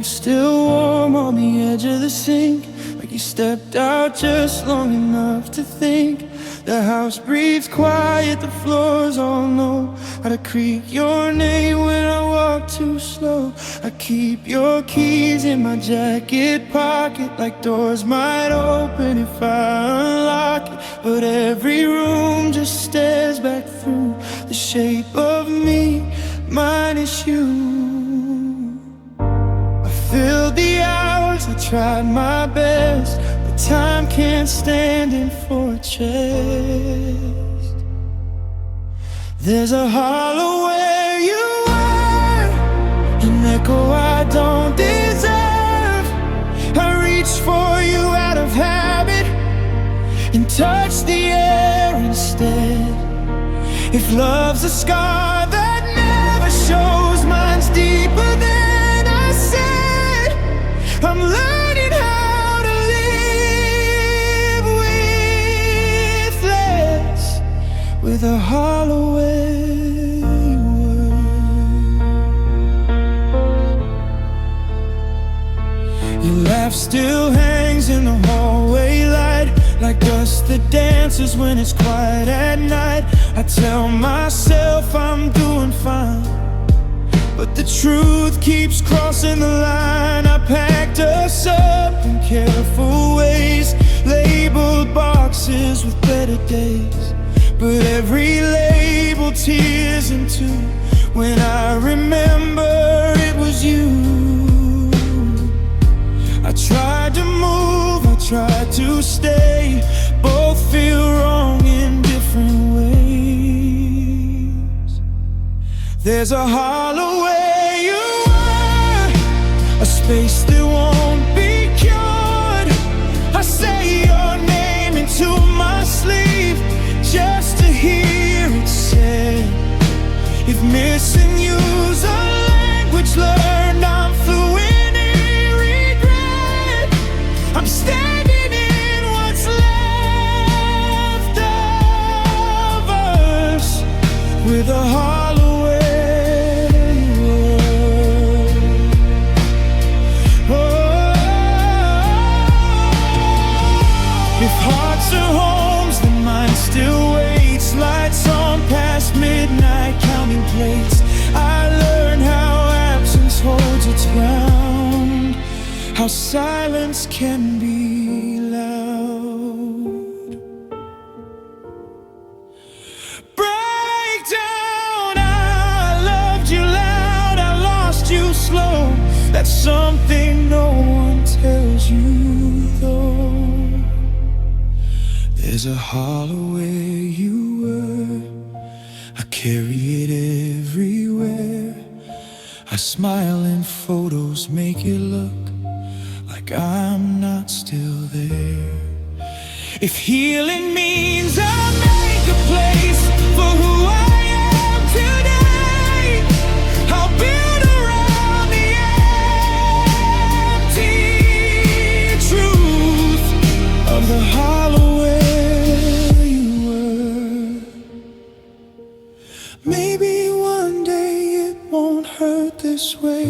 tongue still warm on the edge of the sink, like you stepped out just long enough to think. The house breathes quiet, the floors all know how to creak your name when I walk too slow. I keep your keys in my jacket pocket, like doors might open if I unlock it. But every room just stares back through the shape of me, minus you. I filled the hours, I tried my best, but time can't stand in for a chest. There's a hollow where you are, an echo I don't deserve. I reach for you out of habit and touch the air instead. If love's a scar that never shows, mine's deeper than I said. I'm learning how to live with less, with a hollow where you were. Your laugh still hangs in the hallway light, like dust that dances when it's quiet at night. I tell myself I'm doing fine, but the truth keeps crossing the line. I packed us up in careful ways, labeled boxes with better days, but every label tears into when I remember it was you. I tried to move, I tried to stay, both feel wrong in different ways. There's a hollow where you are, a space that won't be cured. I say your name into my sleep just to hear it said. If missing you's a language learned, I'm fluent in regret. I'm standing in what's left of us, with a hollow where you were. Oh, if hearts are homes, then mine still waits. Lights on past midnight, counting plates. I learned how absence holds its ground, how silence can be loud. Breakdown, I loved you loud, I lost you slow. That's something no one tells you though. There's a hollow where you were, I carry it everywhere. I smile in photos, make it look like I'm not still there. If healing means I make a place for who I am today, I'll build around the empty truth of the hollow where you were. Maybe one day it won't hurt this way.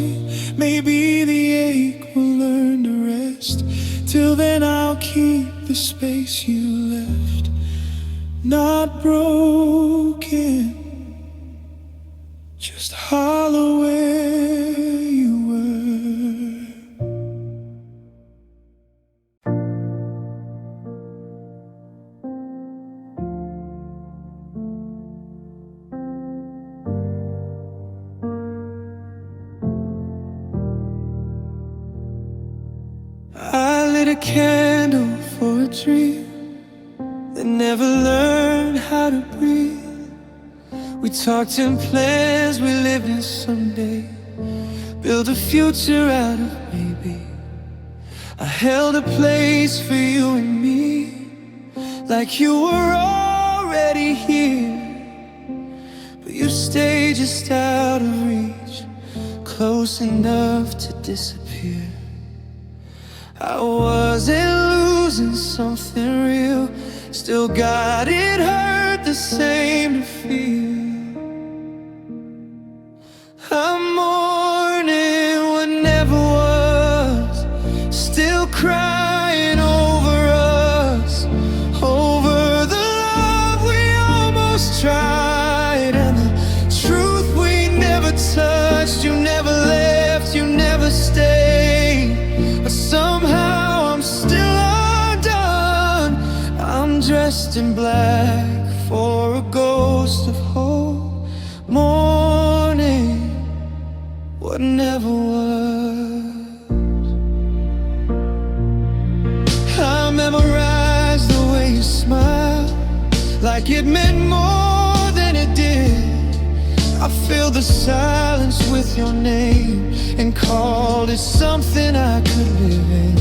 Maybe the ache will learn to rest. Till then I'll keep the space you left, not broken, just hollow where you were. I lit a candle for a dream that never learned how to breathe. We talked in plans we lived in someday, build a future out of maybe. I held a place for you and me, like you were already here. But you stayed just out of reach, close enough to disappear. I wasn't losing something real, still got it hurt the same to feel. I'm mourning what never was. dressed in black for a ghost of hope. Morning, what never was. I memorized the way you smiled, like it meant more than it did. I filled the silence with your name and called it something I could live in.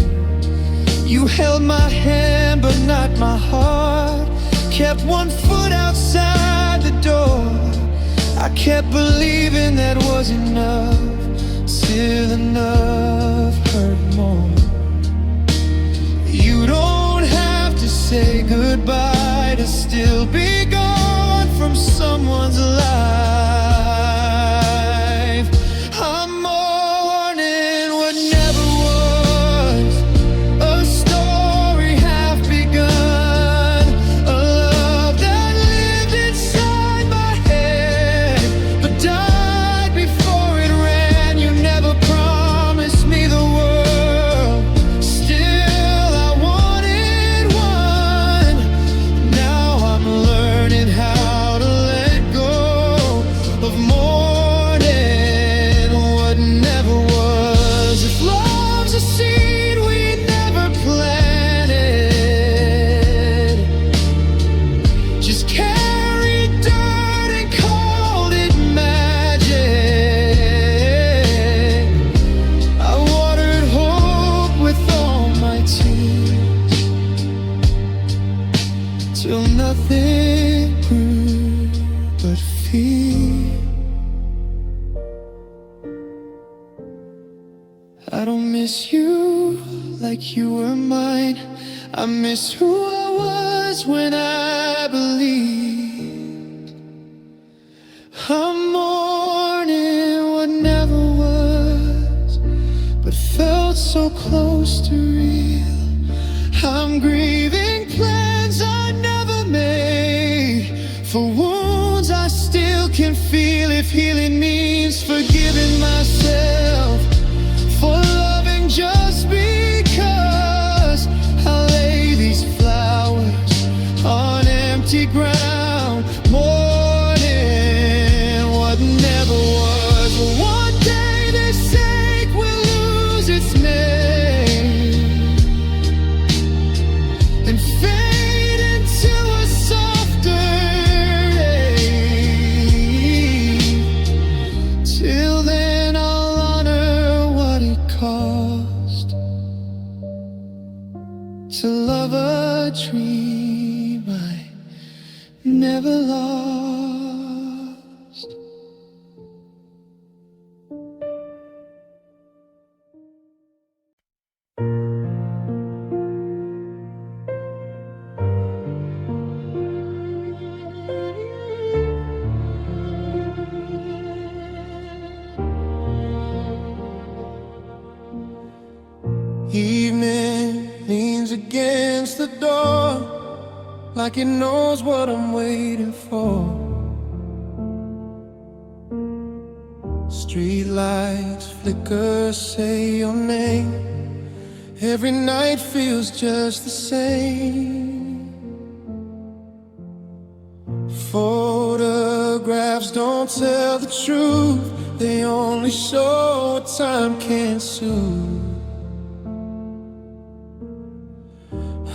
You held my hand but not my heart, kept one foot outside the door. I kept believing that was enough, till enough hurt more. You don't have to say goodbye to still be gone from someone's life. I'm mourning what never was, a story half begun, a love that lived inside my head but died before it ran. You never promised me the world, still I wanted one. Now I'm learning how to let go of mourning what never was. If love's a seed we never planted, just carried dirt and called it magic. I watered hope with all my tears, till nothing grew but fear. I don't miss you like you were mine. I miss who I was when I believed. I'm mourning what never was, but felt so close to real. I'm grieving plans I never made, for wounds I still can feel. If healing means forgiving myself for loving just because, I'll lay these flowers on empty ground, mourning what never was. One day this ache will lose its name and fade into a softer ache. Till then I'll honor what it cost to love a dream I never lost. Evening leans against the door, like it knows what I'm waiting for. Street lights flicker, say your name. Every night feels just the same. Photographs don't tell the truth, they only show what time can't soothe.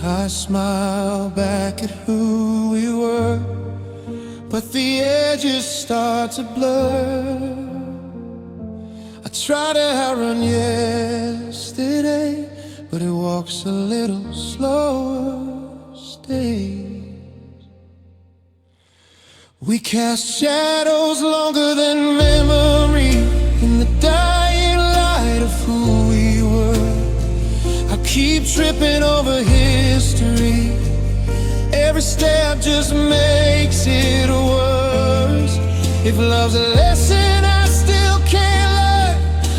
I smile back at who we were, but the edges start to blur. I try to outrun yesterday, but it walks a little slower. Stays. We cast shadows longer than memory in the dying light of who we were. I keep tripping over history, every step just makes it worse. If love's a lesson I still can't learn,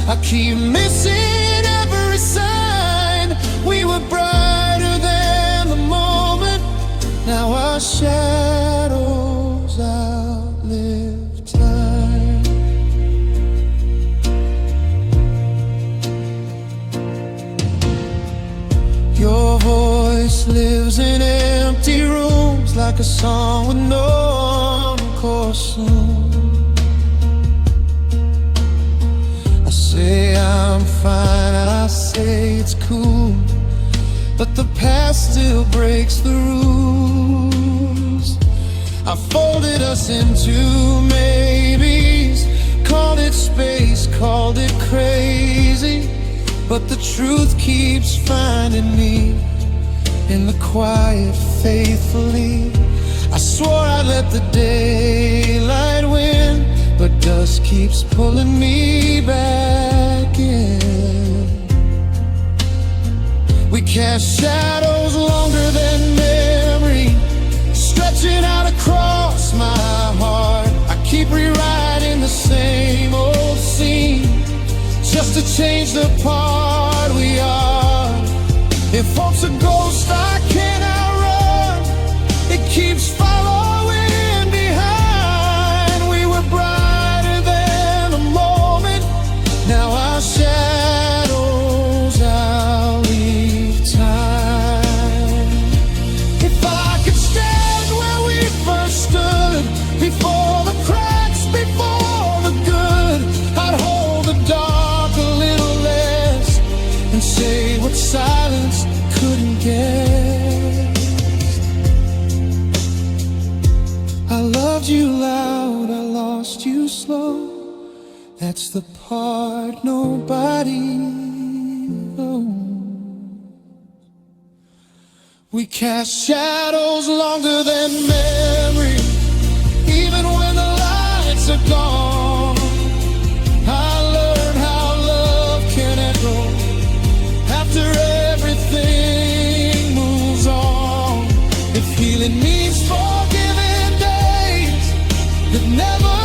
I keep missing every sign. We were brighter than the moment, now our shadows outlive time. Your voice lives in empty rooms, like a song with no chorus. I say I'm fine and I say it's cool, but the past still breaks the rules. I folded us into maybes, called it space, called it crazy, but the truth keeps finding me in the quiet faithfully. I swore I'd let the daylight win, but dusk keeps pulling me back in. We cast shadows longer than memory, stretching out across my heart. I keep rewriting the same old scene, just to change the part we are. If hope's a ghost I can't outrun, it keeps following behind. We were brighter than a moment, now our shadows outleave time. If I could stand where we first stood, before the cracks, before the good, I'd hold the dark a little less and say what silence couldn't get. I loved you loud, I lost you slow. That's the part nobody knows. We cast shadows longer than memory, even when the lights are gone. I learned how love can echo after everything moves on. If healing means forgiving days that never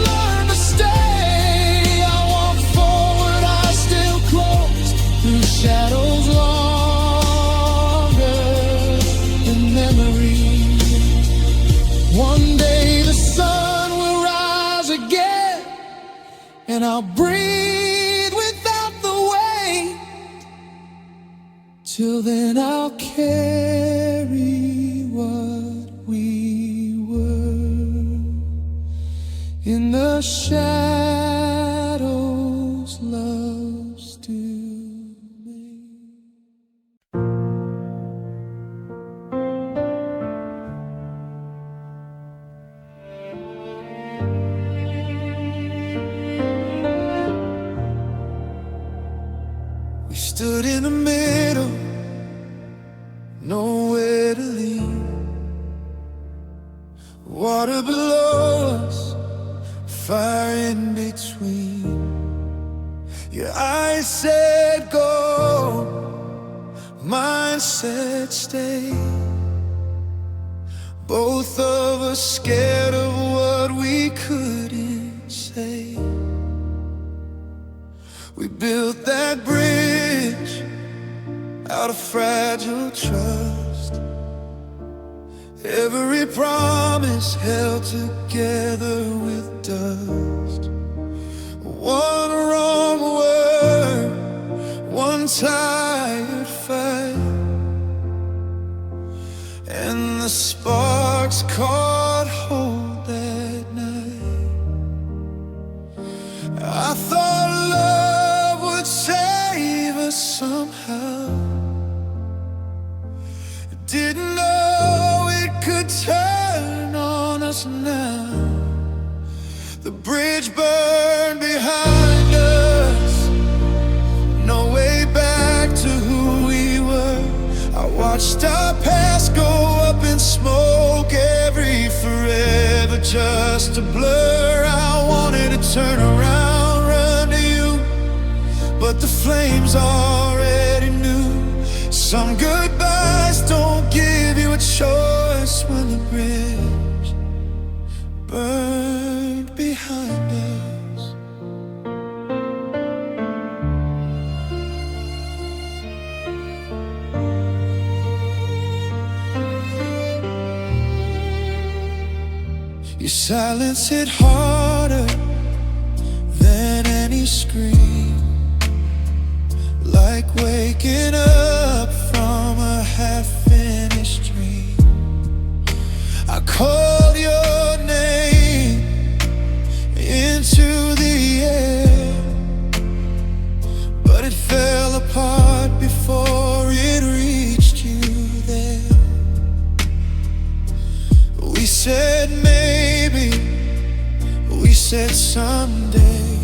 learn to stay, I walk forward, I still close through shadows longer than memory. One day the sun will rise again, and I'll breathe without the weight. Till then I'll carry what we were in the shadows, love still made. We stood in the middle, nowhere to lead. Water below us, fire in between. Your eyes said go, mine said stay. Both of us scared of what we couldn't say. We built that bridge out of fragile trust, every promise held together with dust. One wrong word, one tired fight, and the sparks caught hold that night. I thought love would save us somehow, didn't know it could turn on us now. The bridge burned behind us, no way back to who we were. I watched our past go up in smoke, every forever just a blur. I wanted to turn around, run to you, but the flames already knew. Some goodbyes don't give you a choice when the bridge burned behind us. Your silence hit harder than any scream, like waking up from a half-finished dream. said someday,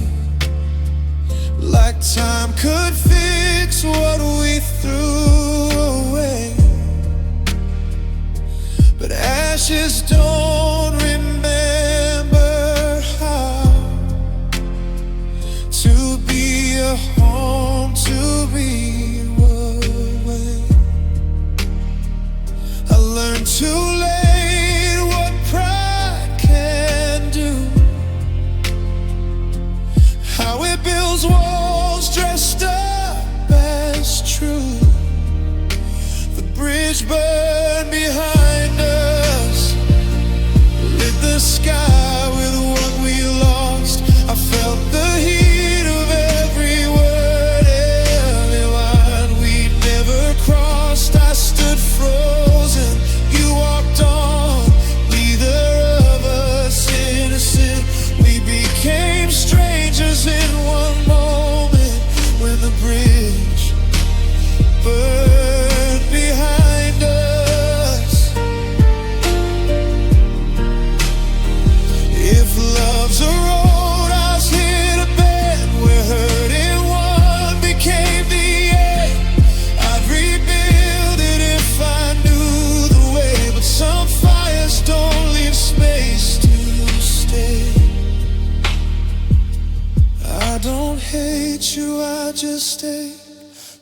like time could fix what we threw away. But ashes don't remember how to be a home, to be away. I learned too late what pride can do, how it builds walls dressed up as truth. The bridge burned behind us, lit the sky with what we lost. I felt the heat of every word, every line we'd never crossed. I stood frozen, you walked on, neither of us innocent. We became strangers in one moment when the bridge burned behind us. If love's a road, I was here to bed where hurting one became the end. I'd rebuild it if I knew the way, but some fires don't leave space to stay. I don't hate you, I just stay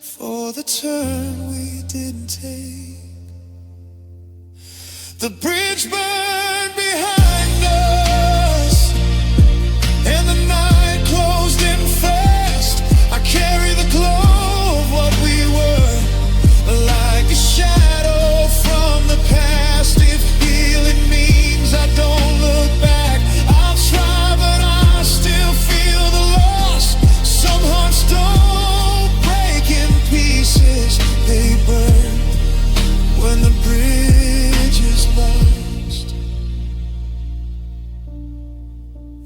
for the turn we didn't take. The bridge burned behind us, and the night closed in fast. I carry the glow of what we were, like a shadow from the past. If healing means I don't look back, I'll try, but I still feel the loss. Some hearts don't break in pieces, they burn when the bridge is lost.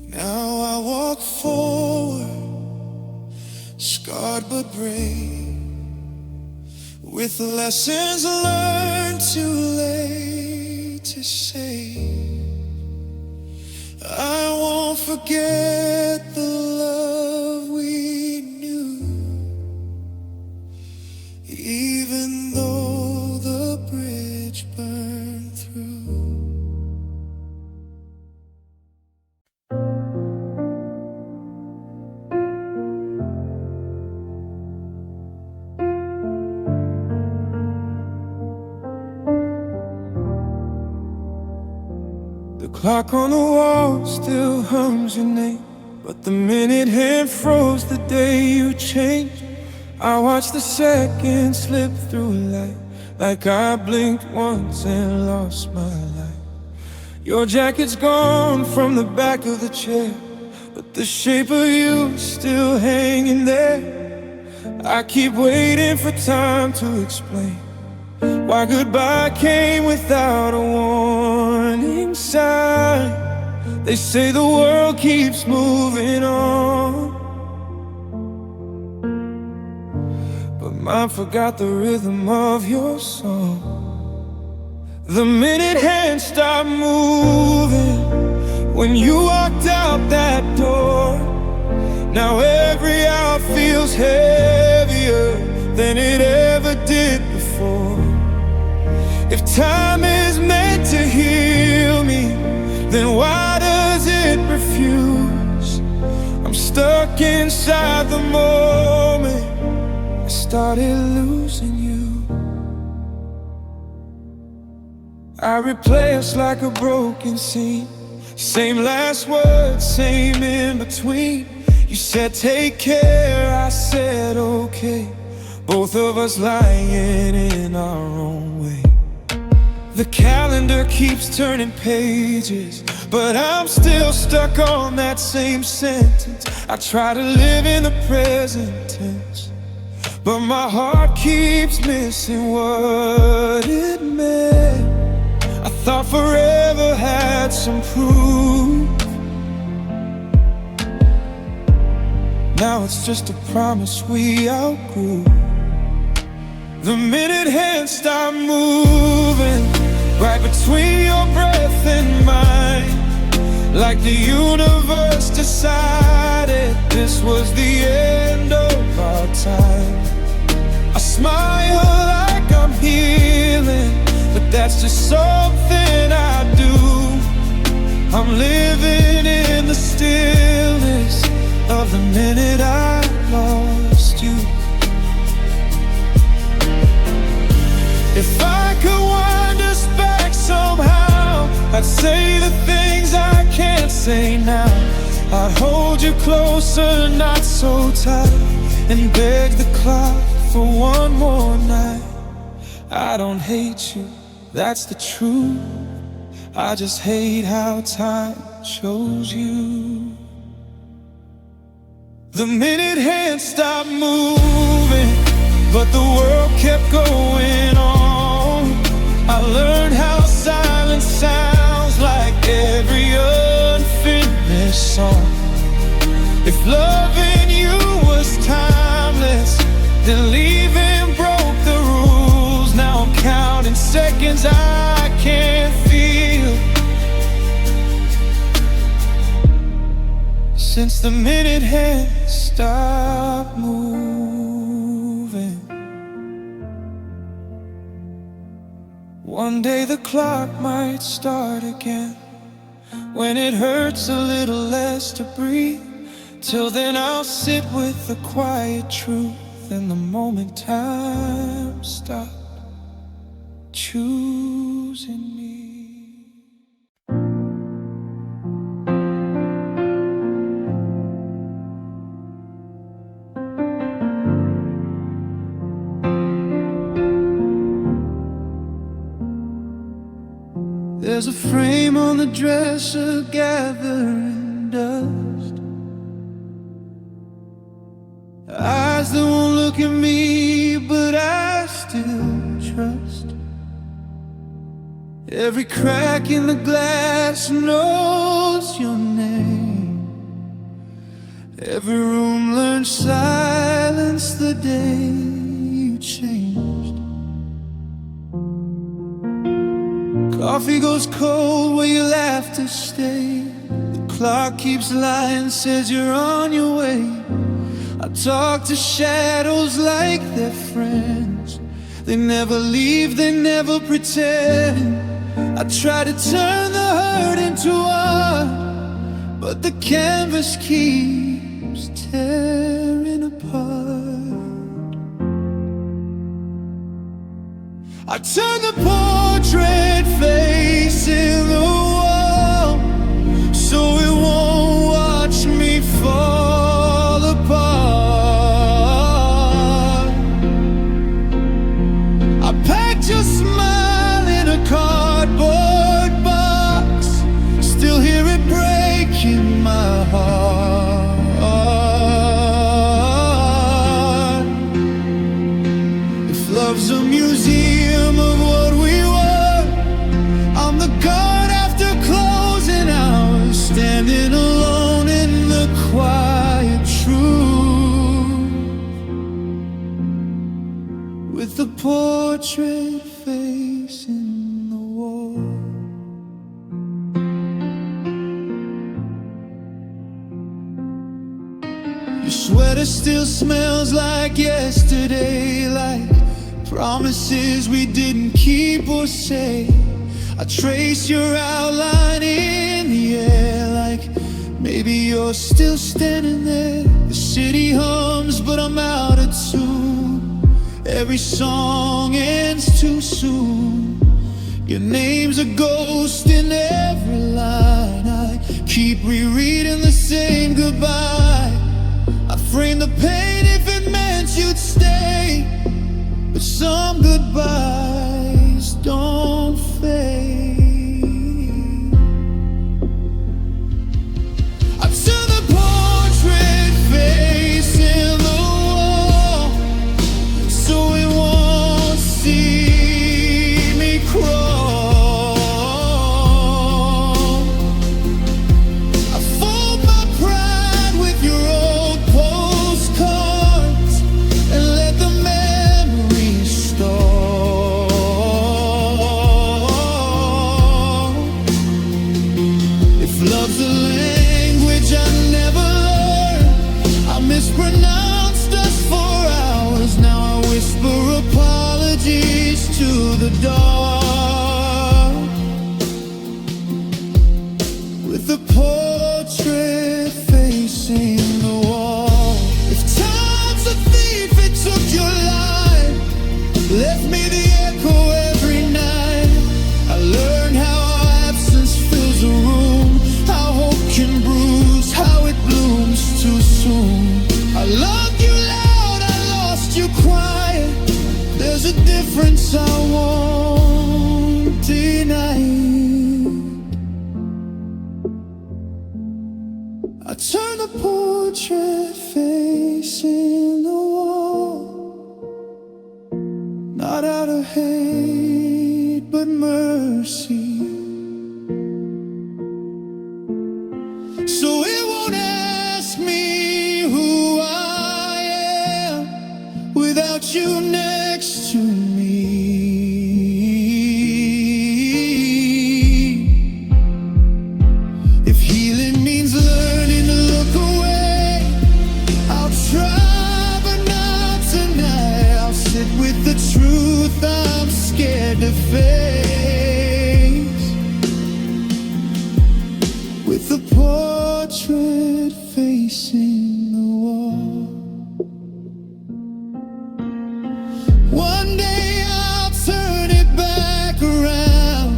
Now I walk forward, scarred but brave, with lessons learned too late to say. I won't forget the love we knew, even though the bridge burned through. The clock on the wall still hums your name, but the minute hand froze the day you changed. I watched the seconds slip through light, like I blinked once and lost my life. Your jacket's gone from the back of the chair, but the shape of you's still hanging there. I keep waiting for time to explain why goodbye came without a warning sign. They say the world keeps moving on, but mine forgot the rhythm of your song. The minute hand stopped moving when you walked out that door. Now every hour feels heavier than it ever did before. If time is meant to heal me, then why does it refuse? I'm stuck inside the moment I started losing you. I replay us like a broken scene, same last words, same in between. You said take care, I said okay, both of us lying in our own way. The calendar keeps turning pages, but I'm still stuck on that same sentence. I try to live in the present tense, but my heart keeps missing what it meant. I thought forever had some proof. Now it's just a promise we outgrew. The minute hands stop moving, right between your breath and mine, like the universe decided this was the end of our time. I smile like I'm healing, but that's just something I do. I'm living in the stillness of the minute I lost you. If I could wind us back somehow, I'd say the things I can't say now. I'd hold you closer, not so tight, and beg the clock for one more night. I don't hate you, that's the truth. I just hate how time chose you. The minute hand stopped moving, but the world kept going on. I learned how silence sounds like every unfinished song. If loving you was timeless, then leaving broke the rules. Now I'm counting seconds I can't feel, since the minute hand stopped moving. One day the clock might start again, when it hurts a little less to breathe. Till then I'll sit with the quiet truth, and the moment time stopped choosing me. There's a frame on the dresser gathering dust, eyes that won't look at me, but I still trust. Every crack in the glass knows your name. Every room learned silence the day you changed. Coffee goes cold where you laugh to stay. The clock keeps lying, says you're on your way. I talk to shadows like they're friends. They never leave, they never pretend. I try to turn the hurt into art, but the canvas keeps tearing apart. I turn the portrait facing the wall, so it won't watch me fall apart. I packed your smile in a cardboard box, still hear it breaking my heart. If love's a museum of what we were, I'm the guard after closing hours, standing alone in the quiet truth, with the portrait facing the wall. Your sweater still smells like yesterday, like promises we didn't keep or say. I trace your outline in the air, like maybe you're still standing there. The city hums, but I'm out of tune. Every song ends too soon. Your name's a ghost in every line. I keep rereading the same goodbye. I frame the pain if it meant you'd stay, but some goodbyes don't fade. I turn the portrait facing the wall, so it won't see me crawl. I fold my pride with your old postcards and let the memories stall. the dark with a portrait facing the wall. If time's a thief, it took your life, left me the echo every night. I learned how absence fills a room, how hope can bruise, how it blooms too soon. I loved you loud, I lost you quiet. There's a difference I won't deny. I turn the portrait facing the wall, not out of hate but mercy, so it won't ask me who I am without you next to me. If healing means learning to look away, I'll try, but not tonight. I'll sit with the truth I'm scared to face, with the portrait facing the wall. One day I'll turn it back around,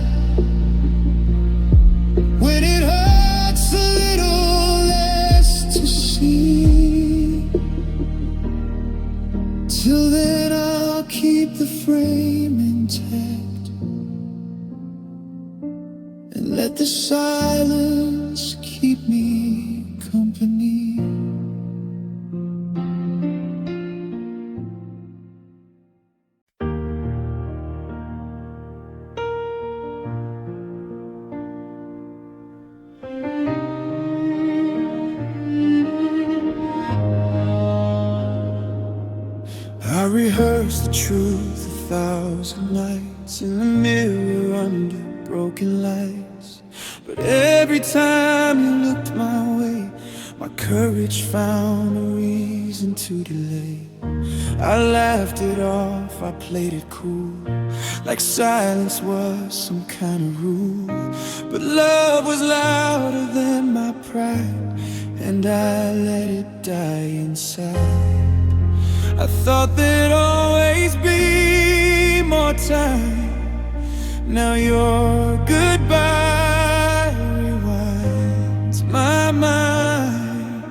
when it hurts a little less to see. Till then I'll keep the frame intact and let the silence keep me company. I rehearsed the truth 1,000 nights in the mirror under broken lights, but every time you looked my way, my courage found a reason to delay. I laughed it off, I played it cool, like silence was some kind of rule. But love was louder than my pride, and I let it die inside. I thought there'd always be more time. Now your goodbye rewinds my mind.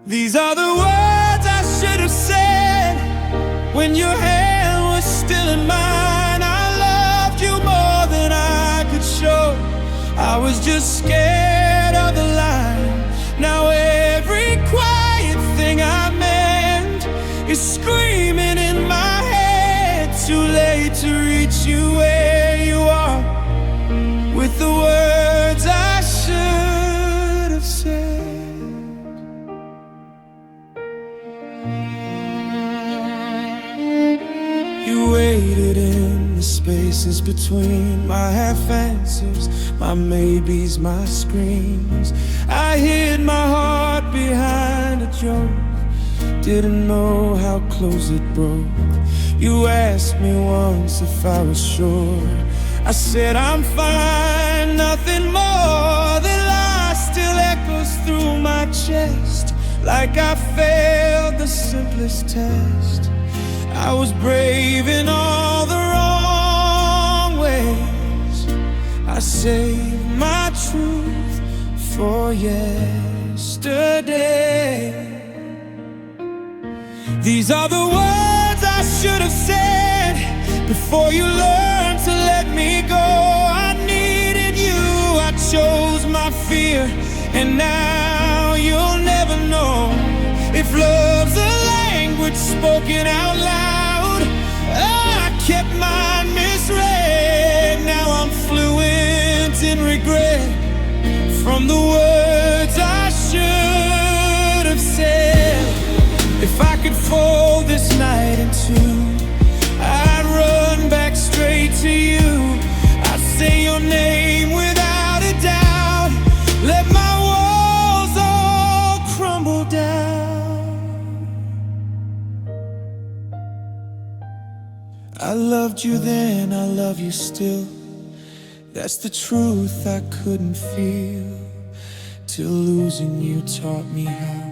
These are the words I should have said when your hand was still in mine. I loved you more than I could show. I was just scared of the line. Now every quiet thing I meant is screaming in my head. Too late to reach you where you are, with the words I should have said. You waited in the spaces between my half answers, my maybes, my screams. I hid my heart behind a joke, didn't know how close it broke. You asked me once if I was sure. I said I'm fine, nothing more. The lie still echoes through my chest, like I failed the simplest test. I was brave in all the wrong ways. I saved my truth for yesterday. These are the words I should have said before you learned to let me go. I needed you, I chose my fear, and now you'll never know if love's a language spoken out loud. I kept mine misread, now I'm fluent in regret from the words I should have said. If I could fold this night in two, I'd run back straight to you. I'd say your name without a doubt, let my walls all crumble down. I loved you then, I love you still. That's the truth I couldn't feel, till losing you taught me how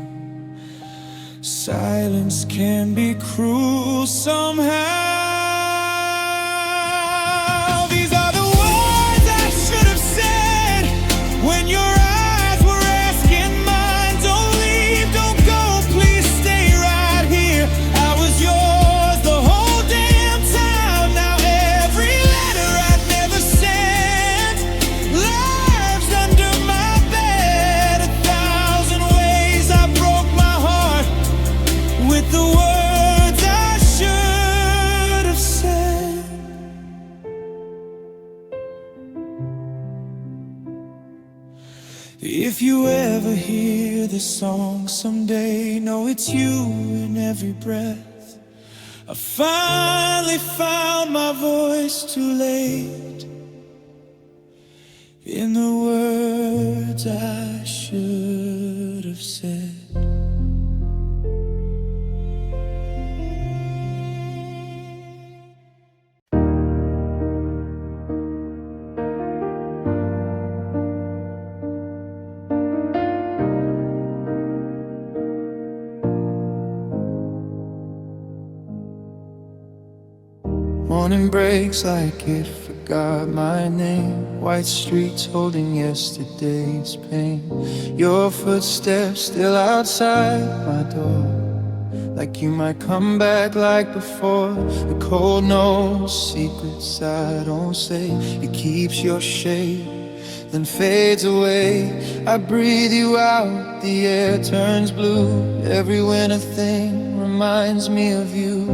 silence can be cruel somehow. These are the words I should have said when your eyes were asking mine. Don't leave, don't go, please stay right here. I was yours the whole damn time. Now every letter I'd never sent lives under my bed. 1,000 ways I broke my heart with the words I should have said. If you ever hear this song someday, know it's you in every breath. I finally found my voice too late in the words I should have said. Morning breaks like it forgot my name. White streets holding yesterday's pain. Your footsteps still outside my door, like you might come back like before. The cold knows secrets I don't say. It keeps your shape, then fades away. I breathe you out, the air turns blue. Every winter thing reminds me of you.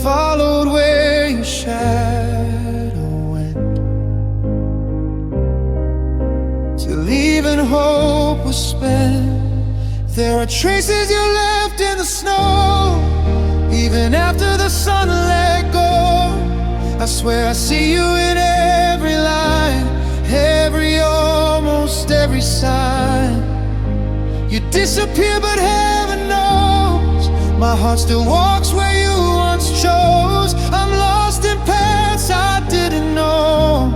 Followed where your shadow went, till even hope was spent. There are traces you left in the snow, even after the sun let go. I swear I see you in every line, almost every sign. You disappear, but heaven knows my heart still walks where you once chose. I'm lost in paths I didn't know,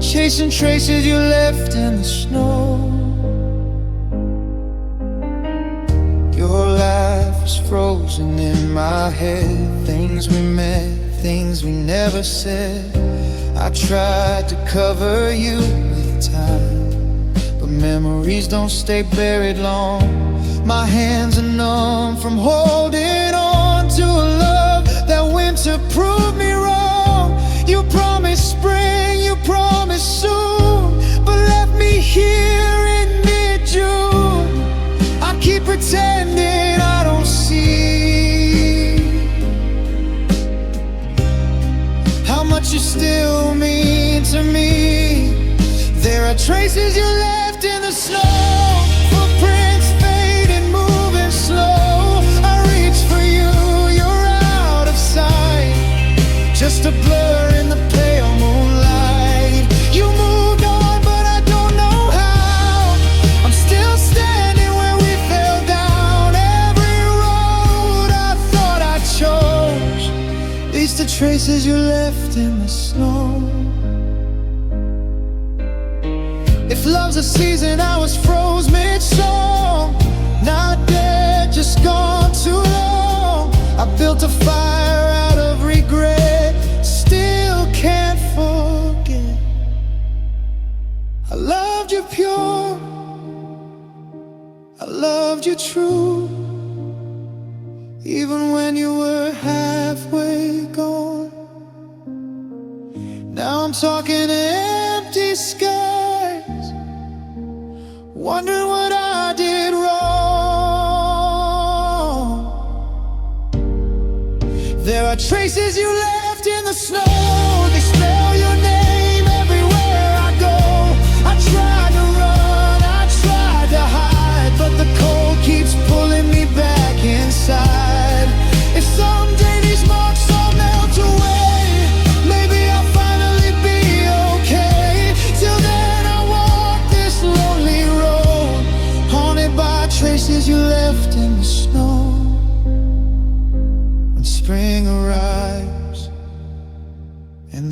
chasing traces you left in the snow. Your laugh is frozen in my head. Things we met, things we never said. I tried to cover you with time, but memories don't stay buried long. My hands are numb from holding on to a love that winter proved me wrong. You promised spring, you promised soon, but left me here in mid-June. I keep pretending I don't see how much you still mean to me. There are traces you left in the snow, footprints fading, moving slow. I reach for you, you're out of sight, just a blur in the pale moonlight. You moved on, but I don't know how. I'm still standing where we fell down. Every road I thought I chose leads to traces you left in the snow. If love's a season, I was froze mid-song. Not dead, just gone too long. I built a fire out of regret, still can't forget. I loved you pure, I loved you true, even when you were halfway gone. Now I'm talking to empty skies, wondering what I did wrong. There are traces you left in the snow. They spell your name everywhere I go. I tried to run, I tried to hide, but the cold keeps pulling me back inside. If someday these marks all melt away, maybe I'll finally be okay. Till then I walk this lonely road, haunted by traces you left in the snow. When spring arrives,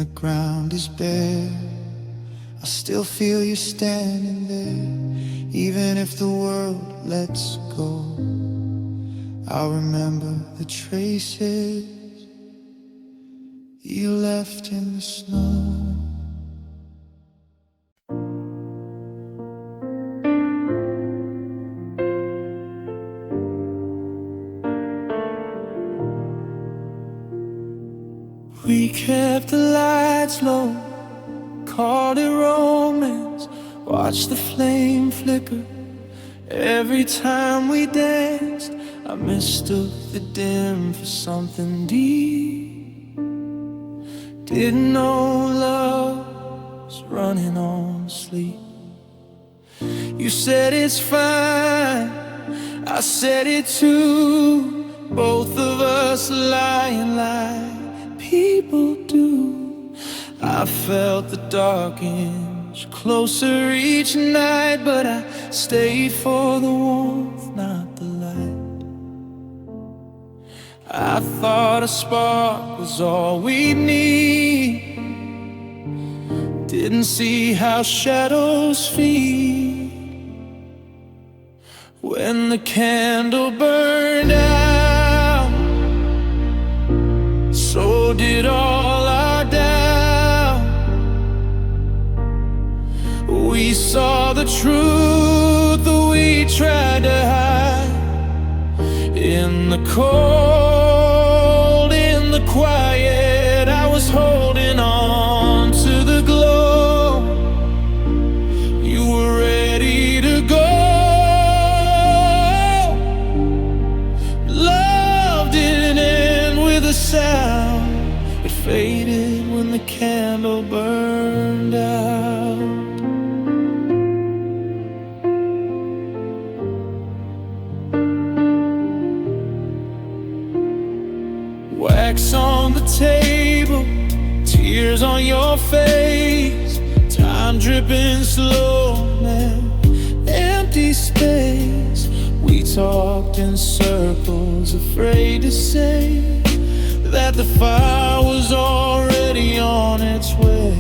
the ground is bare, I still feel you standing there. Even if the world lets go, I'll remember the traces you left in the snow. We kept the lights low, called it romance, watched the flame flicker. Every time we danced, I mistook the dim for something deep. Didn't know love was running on sleep. You said it's fine, I said it too. Both of us lying like people do. I felt the dark inch closer each night, but I stayed for the warmth, not the light. I thought a spark was all we need. Didn't see how shadows feed. When the candle burned out, so did all our doubt. We saw the truth that we tried to hide. In the cold, in the quiet, I was holding on to the glow. You were ready to go. Love didn't end with a sound. It faded when the candle burned out. Wax on the table, tears on your face, time dripping slow, man, empty space. We talked in circles, afraid to say that the fire was already on its way.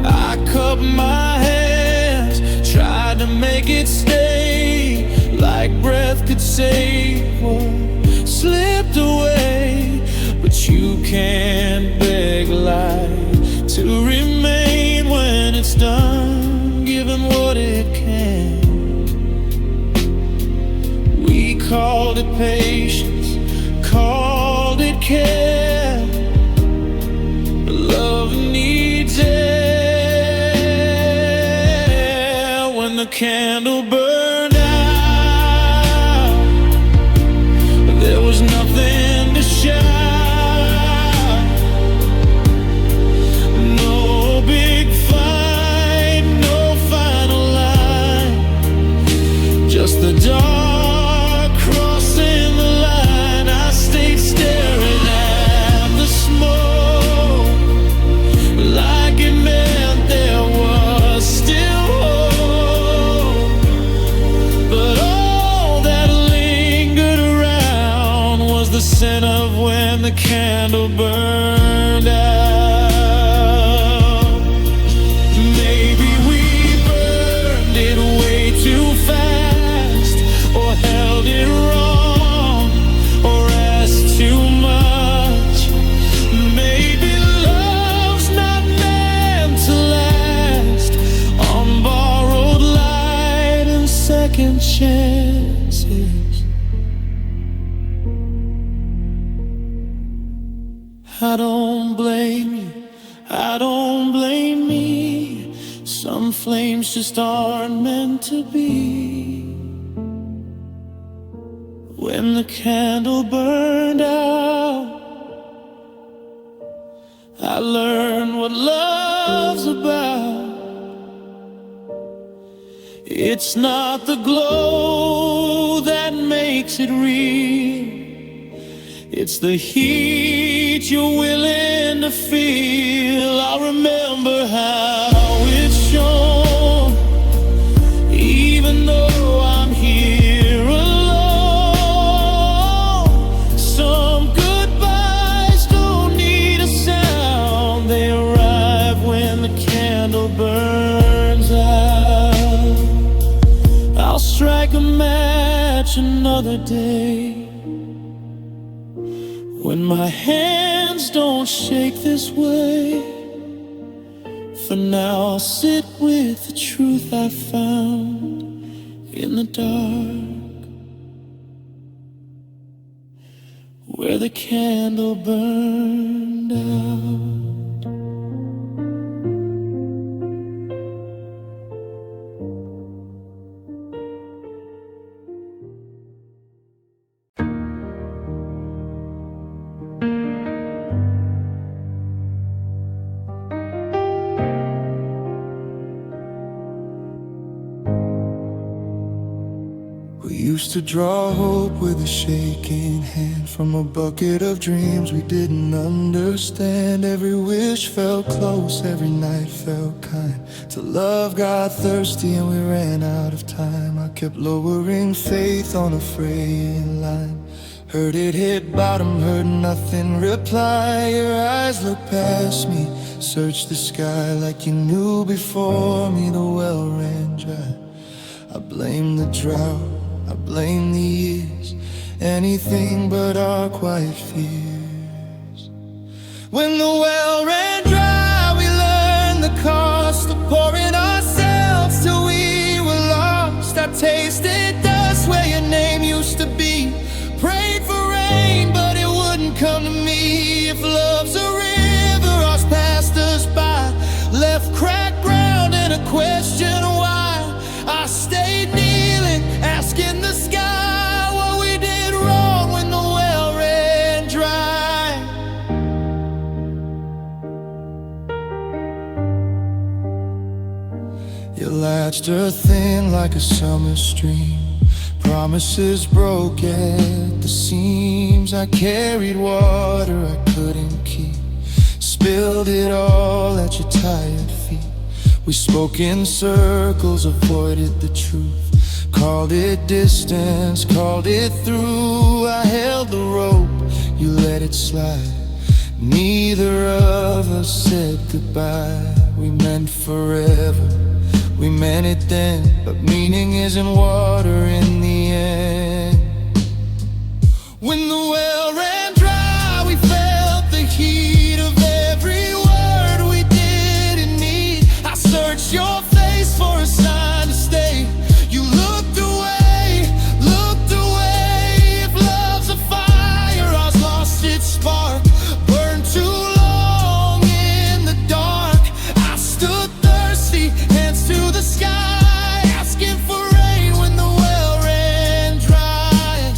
I cupped my hands, tried to make it stay, like breath could save what slipped away. But you can't beg life to remain when it's done, giving what it can. We called it patience, called it care, but love needs air. When the candle burned out, there was nothing to shout. No big fight, no final line, just the dark crossing the line. I stayed staring at the smoke, like it meant there was still hope. But all that lingered around was the scent of when the candle burned out. Maybe we burned it way too fast, or held it wrong, or asked too much. Maybe love's not meant to last on borrowed light and second chances. I don't blame you, I don't blame me. Some flames just aren't meant to be. When the candle burned out, I learned what love's about. It's not the glow that makes it real, it's the heat you're willing to feel. I remember how it shone, even though I'm here alone. Some goodbyes don't need a sound. another day when my hands don't shake this way. For now I'll sit with the truth I found in the dark, where the candle burned out. We used to draw hope with a shaking hand from a bucket of dreams we didn't understand. Every wish felt close, every night felt kind. Till love got thirsty and we ran out of time. I kept lowering faith on a fraying line. Heard it hit bottom, heard nothing reply. Your eyes looked past me, searched the sky like you knew before me. The well ran dry. I blame the drought, I blame the years, anything but our quiet fears. When the well ran dry, we learned the cost of pouring ourselves till we were lost. I tasted dust where your name used to be, prayed for rain, but it wouldn't come to me. If love's a river, ours passed us by, left cracked ground and a question why. I stayed kneeling, asking the sky what we did wrong when the well ran dry. You latched her thin like a summer stream, promises broke at the seams. I carried water I couldn't keep, spilled it all at your tired feet. We spoke in circles, avoided the truth, called it distance, called it through. I held the rope, you let it slide. Neither of us said goodbye. We meant forever, we meant it then, but meaning isn't water in the end. When the well ran dry, we felt the heat of every word we didn't need. I searched your face for a sign to stay. You looked away, looked away. If love's a fire, ours lost its spark, burned too long in the dark. I stood thirsty, hands to the sky, asking for rain when the well ran dry.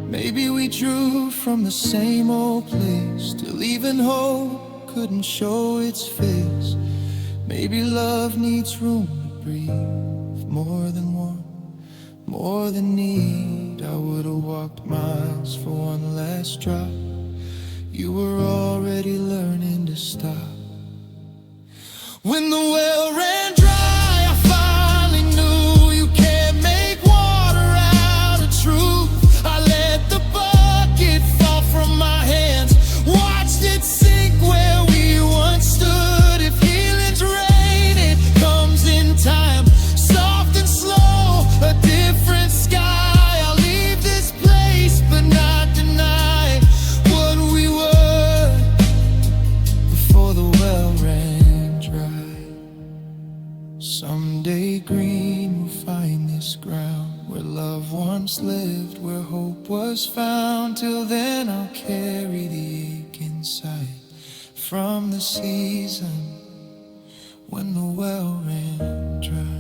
Maybe we drew from the same old place, till even hope couldn't show its face. Maybe love needs room to breathe, more than warmth, more than need. I would've walked miles for one last drop. You were already learning to stop. When the well ran dry, I finally knew you can't make water out of truth. I let the bucket fall from my hands, watched it sink where we once stood. If healing's rain, it comes in time, soft and slow, a different sky. I'll leave this place but not deny what we were before the well ran dry. Someday green will find this ground where love once lived, where hope was found. Till then I'll carry the ache inside from the season when the well ran dry.